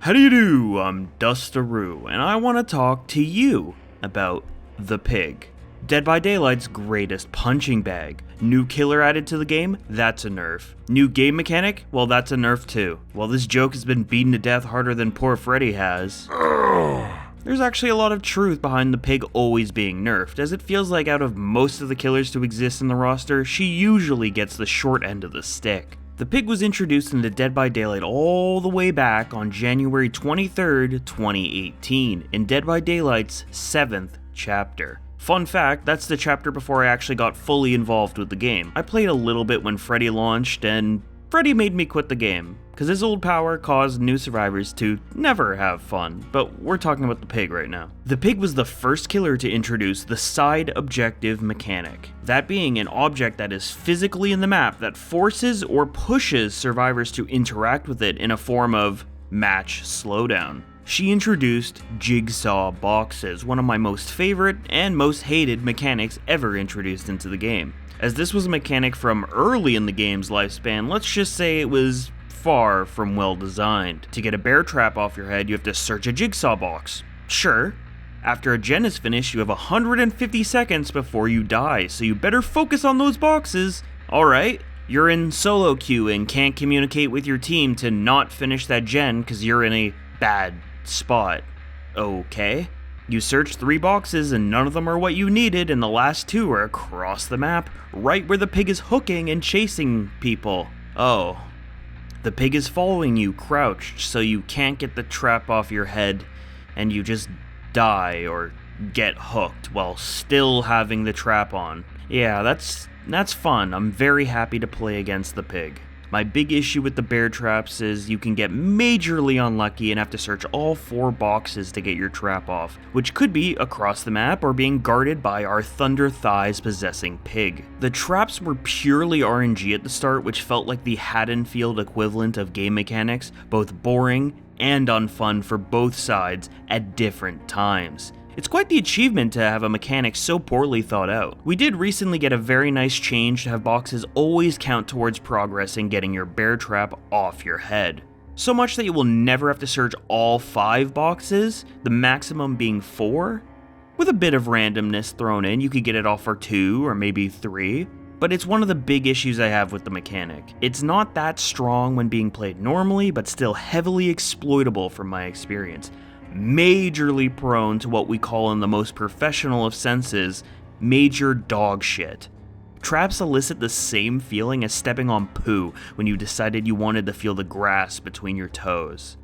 How do you do? I'm Dustaroo, and I want to talk to you about the pig. Dead by Daylight's greatest punching bag. New killer added to the game? That's a nerf. New game mechanic? Well, that's a nerf too. Well, this joke has been beaten to death harder than poor Freddy has. There's actually a lot of truth behind the pig always being nerfed, as it feels like out of most of the killers to exist in the roster, she usually gets the short end of the stick. The pig was introduced into Dead by Daylight all the way back on January 23rd, 2018, in Dead by Daylight's 7th chapter. Fun fact, that's the chapter before I actually got fully involved with the game. I played a little bit when Freddy launched, and Freddy made me quit the game, because his old power caused new survivors to never have fun, but we're talking about the pig right now. The pig was the first killer to introduce the side objective mechanic, that being an object that is physically in the map that forces or pushes survivors to interact with it in a form of match slowdown. She introduced Jigsaw Boxes, one of my most favorite and most hated mechanics ever introduced into the game. As this was a mechanic from early in the game's lifespan, let's just say it was far from well designed. To get a bear trap off your head, you have to search a jigsaw box. Sure, after a gen is finished, you have 150 seconds before you die, so you better focus on those boxes. Alright, you're in solo queue and can't communicate with your team to not finish that gen because you're in a bad spot. Okay. You search 3 boxes and none of them are what you needed, and the last 2 are across the map, right where the pig is hooking and chasing people. Oh. The pig is following you crouched, so you can't get the trap off your head, and you just die or get hooked while still having the trap on. Yeah, that's fun. I'm very happy to play against the pig. My big issue with the bear traps is you can get majorly unlucky and have to search all 4 boxes to get your trap off, which could be across the map or being guarded by our Thunder Thighs possessing pig. The traps were purely RNG at the start, which felt like the Haddonfield equivalent of game mechanics, both boring and unfun for both sides at different times. It's quite the achievement to have a mechanic so poorly thought out. We did recently get a very nice change to have boxes always count towards progress in getting your bear trap off your head. So much that you will never have to search all 5 boxes, the maximum being 4. With a bit of randomness thrown in, you could get it off for 2 or maybe 3. But it's one of the big issues I have with the mechanic. It's not that strong when being played normally, but still heavily exploitable from my experience. Majorly prone to what we call in the most professional of senses, major dog shit. Traps elicit the same feeling as stepping on poo when you decided you wanted to feel the grass between your toes.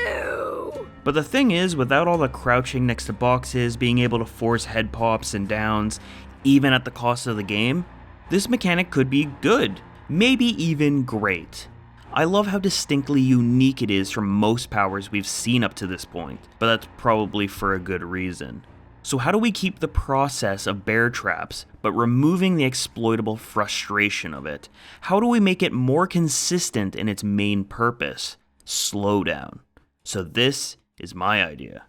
Ew. But the thing is, without all the crouching next to boxes, being able to force head pops and downs, even at the cost of the game, this mechanic could be good, maybe even great. I love how distinctly unique it is from most powers we've seen up to this point, but that's probably for a good reason. So how do we keep the process of bear traps, but removing the exploitable frustration of it? How do we make it more consistent in its main purpose? Slowdown. So this is my idea.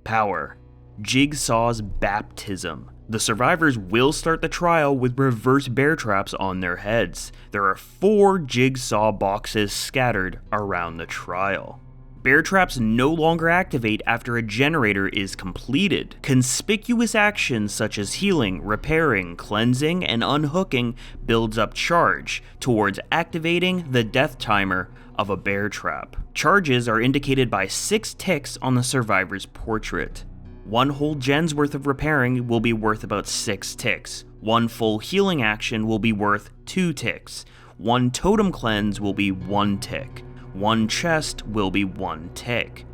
Power. Jigsaw's baptism. The survivors will start the trial with reverse bear traps on their heads. There are 4 jigsaw boxes scattered around the trial. Bear traps no longer activate after a generator is completed. Conspicuous actions such as healing, repairing, cleansing, and unhooking builds up charge towards activating the death timer of a bear trap. Charges are indicated by 6 ticks on the survivor's portrait. 1 whole gen's worth of repairing will be worth about 6 ticks. 1 full healing action will be worth 2 ticks. 1 totem cleanse will be 1 tick. 1 chest will be 1 tick.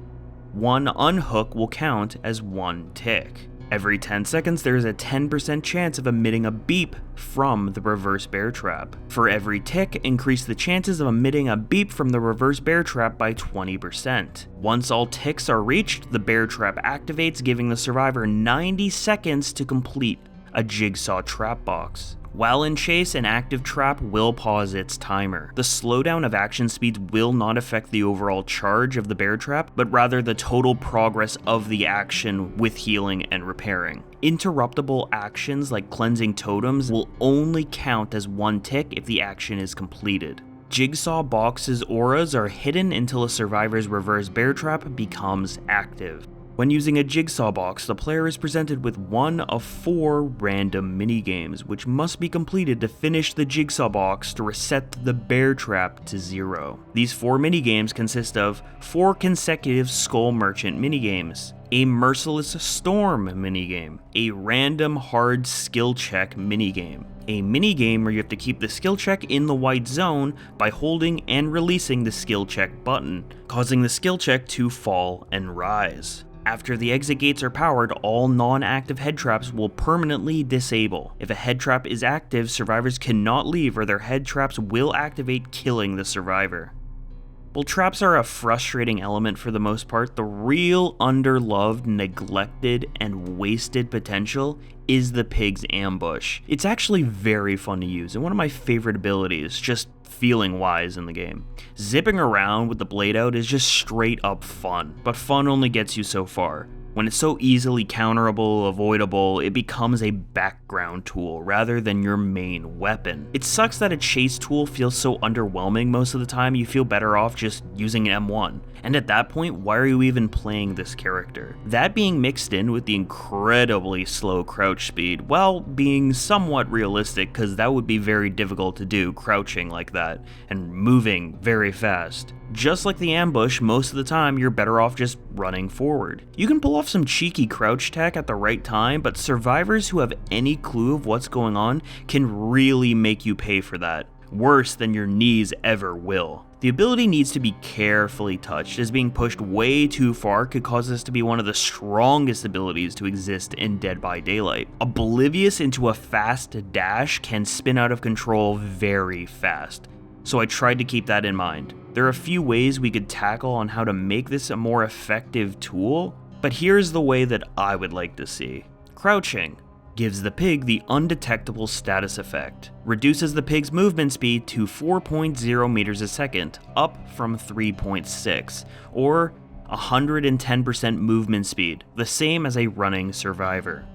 1 unhook will count as 1 tick. Every 10 seconds there is a 10% chance of emitting a beep from the reverse bear trap. For every tick, increase the chances of emitting a beep from the reverse bear trap by 20%. Once all ticks are reached, the bear trap activates, giving the survivor 90 seconds to complete a jigsaw trap box. While in chase, an active trap will pause its timer. The slowdown of action speeds will not affect the overall charge of the bear trap, but rather the total progress of the action with healing and repairing. Interruptible actions like cleansing totems will only count as 1 tick if the action is completed. Jigsaw Boxes auras are hidden until a survivor's reverse bear trap becomes active. When using a Jigsaw box, the player is presented with one of 4 random minigames, which must be completed to finish the Jigsaw box to reset the bear trap to 0. These 4 minigames consist of 4 consecutive Skull Merchant minigames, a Merciless Storm minigame, a random hard skill check minigame, a minigame where you have to keep the skill check in the white zone by holding and releasing the skill check button, causing the skill check to fall and rise. After the exit gates are powered, all non-active head traps will permanently disable. If a head trap is active, survivors cannot leave or their head traps will activate, killing the survivor. While traps are a frustrating element for the most part, the real underloved, neglected, and wasted potential is the pig's ambush. It's actually very fun to use and one of my favorite abilities, just feeling wise in the game. Zipping around with the blade out is just straight up fun, but fun only gets you so far. When it's so easily counterable, avoidable, it becomes a background tool rather than your main weapon. It sucks that a chase tool feels so underwhelming most of the time. You feel better off just using an M1. And at that point, why are you even playing this character? That being mixed in with the incredibly slow crouch speed, while being somewhat realistic, because that would be very difficult to do crouching like that, and moving very fast. Just like the ambush, most of the time you're better off just running forward. You can pull off some cheeky crouch tech at the right time, but survivors who have any clue of what's going on can really make you pay for that. Worse than your knees ever will. The ability needs to be carefully touched, as being pushed way too far could cause this to be one of the strongest abilities to exist in Dead by Daylight. Oblivious into a fast dash can spin out of control very fast, so I tried to keep that in mind. There are a few ways we could tackle on how to make this a more effective tool, but here's the way that I would like to see. Crouching gives the pig the undetectable status effect, reduces the pig's movement speed to 4.0 meters a second, up from 3.6, or 110% movement speed, the same as a running survivor.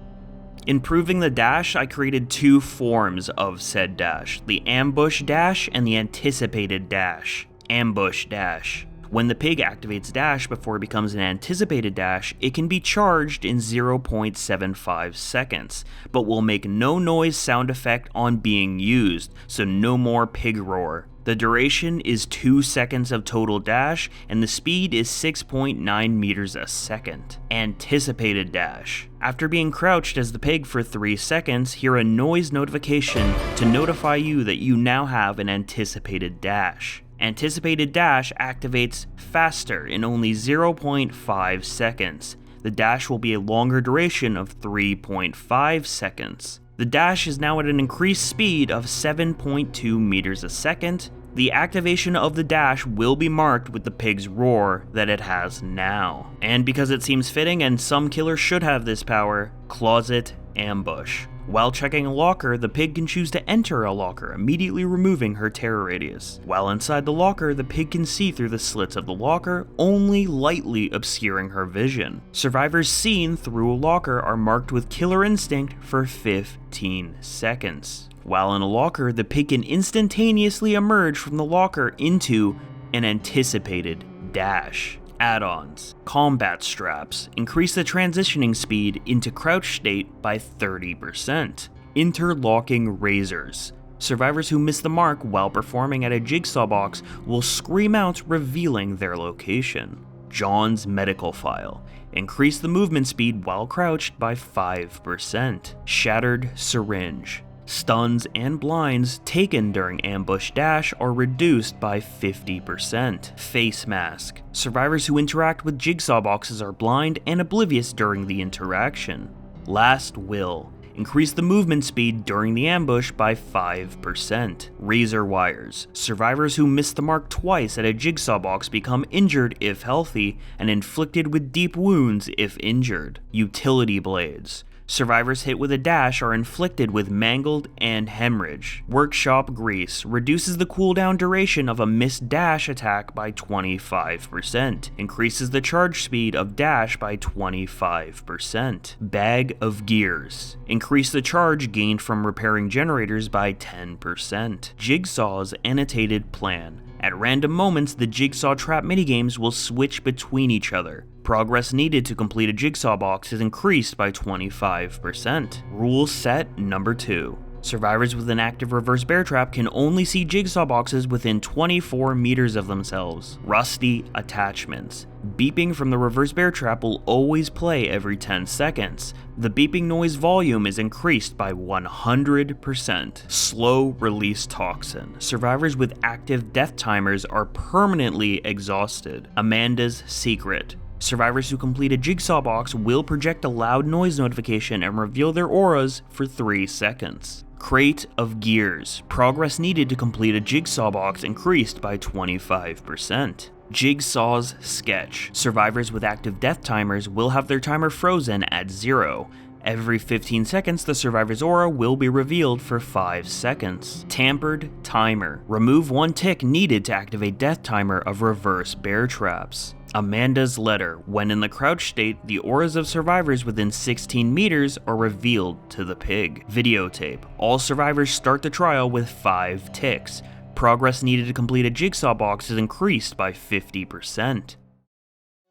Improving the dash, I created 2 forms of said dash, the ambush dash and the anticipated dash. Ambush dash. When the pig activates dash before it becomes an anticipated dash, it can be charged in 0.75 seconds, but will make no noise sound effect on being used, so no more pig roar. The duration is 2 seconds of total dash, and the speed is 6.9 meters a second. Anticipated dash. After being crouched as the pig for 3 seconds, hear a noise notification to notify you that you now have an anticipated dash. Anticipated dash activates faster in only 0.5 seconds. The dash will be a longer duration of 3.5 seconds. The dash is now at an increased speed of 7.2 meters a second. The activation of the dash will be marked with the pig's roar that it has now. And because it seems fitting and some killers should have this power, closet ambush. While checking a locker, the pig can choose to enter a locker, immediately removing her terror radius. While inside the locker, the pig can see through the slits of the locker, only lightly obscuring her vision. Survivors seen through a locker are marked with killer instinct for 15 seconds. While in a locker, the pig can instantaneously emerge from the locker into an anticipated dash. Add-ons. Combat straps. Increase the transitioning speed into crouch state by 30%. Interlocking razors. Survivors who miss the mark while performing at a jigsaw box will scream out, revealing their location. John's medical file. Increase the movement speed while crouched by 5%. Shattered syringe. Stuns and blinds taken during ambush dash are reduced by 50%. Face mask. Survivors who interact with jigsaw boxes are blind and oblivious during the interaction. Last will. Increase the movement speed during the ambush by 5%. Razor wires. Survivors who miss the mark twice at a jigsaw box become injured if healthy, and inflicted with deep wounds if injured. Utility blades. Survivors hit with a dash are inflicted with mangled and hemorrhage. Workshop Grease reduces the cooldown duration of a missed dash attack by 25%. Increases the charge speed of dash by 25%. Bag of Gears. Increase the charge gained from repairing generators by 10%. Jigsaw's annotated plan. At random moments, the Jigsaw Trap minigames will switch between each other. Progress needed to complete a Jigsaw box is increased by 25%. Rule set number 2. Survivors with an active reverse bear trap can only see Jigsaw boxes within 24 meters of themselves. Rusty attachments. Beeping from the reverse bear trap will always play every 10 seconds. The beeping noise volume is increased by 100%. Slow release toxin. Survivors with active death timers are permanently exhausted. Amanda's secret. Survivors who complete a Jigsaw box will project a loud noise notification and reveal their auras for 3 seconds. Crate of Gears. Progress needed to complete a Jigsaw box increased by 25%. Jigsaw's sketch. Survivors with active death timers will have their timer frozen at 0. Every 15 seconds, the survivor's aura will be revealed for 5 seconds. Tampered timer. Remove 1 tick needed to activate death timer of reverse bear traps. Amanda's letter. When in the crouch state, the auras of survivors within 16 meters are revealed to the pig. Videotape. All survivors start the trial with 5 ticks. Progress needed to complete a Jigsaw box is increased by 50%.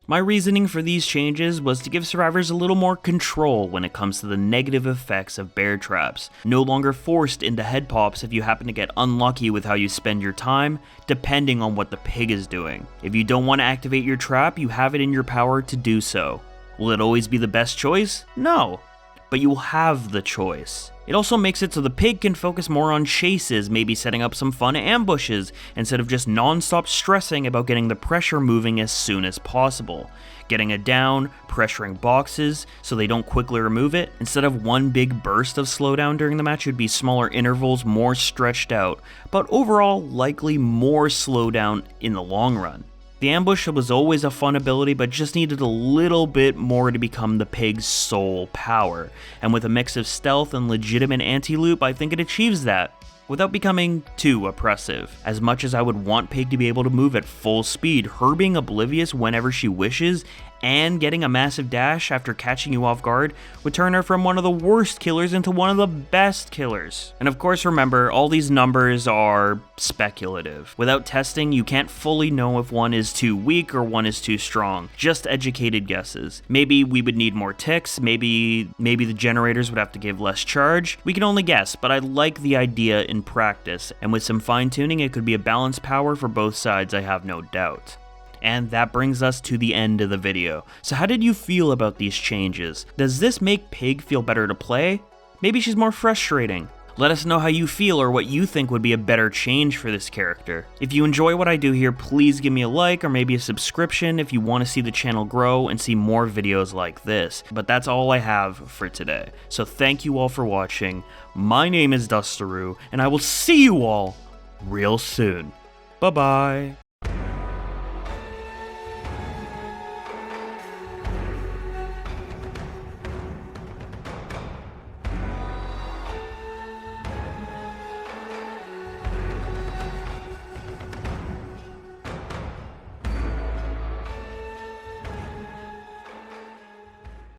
My reasoning for these changes was to give survivors a little more control when it comes to the negative effects of bear traps. No longer forced into head pops if you happen to get unlucky with how you spend your time, depending on what the pig is doing. If you don't want to activate your trap, you have it in your power to do so. Will it always be the best choice? No. But you will have the choice. It also makes it so the pig can focus more on chases, maybe setting up some fun ambushes, instead of just non-stop stressing about getting the pressure moving as soon as possible. Getting it down, pressuring boxes so they don't quickly remove it. Instead of one big burst of slowdown during the match, it would be smaller intervals, more stretched out, but overall likely more slowdown in the long run. The ambush was always a fun ability, but just needed a little bit more to become the pig's sole power, and with a mix of stealth and legitimate anti-loop, I think it achieves that, without becoming too oppressive. As much as I would want Pig to be able to move at full speed, her being oblivious whenever she wishes, and getting a massive dash after catching you off guard would turn her from one of the worst killers into one of the best killers. And of course, remember, all these numbers are speculative. Without testing, you can't fully know if one is too weak or one is too strong. Just educated guesses. Maybe we would need more ticks, maybe the generators would have to give less charge. We can only guess, but I like the idea in practice, and with some fine-tuning, it could be a balanced power for both sides, I have no doubt. And that brings us to the end of the video. So how did you feel about these changes? Does this make Pig feel better to play? Maybe she's more frustrating. Let us know how you feel or what you think would be a better change for this character. If you enjoy what I do here, please give me a like or maybe a subscription if you want to see the channel grow and see more videos like this. But that's all I have for today. So thank you all for watching. My name is Dusteroo, and I will see you all real soon. Bye-bye.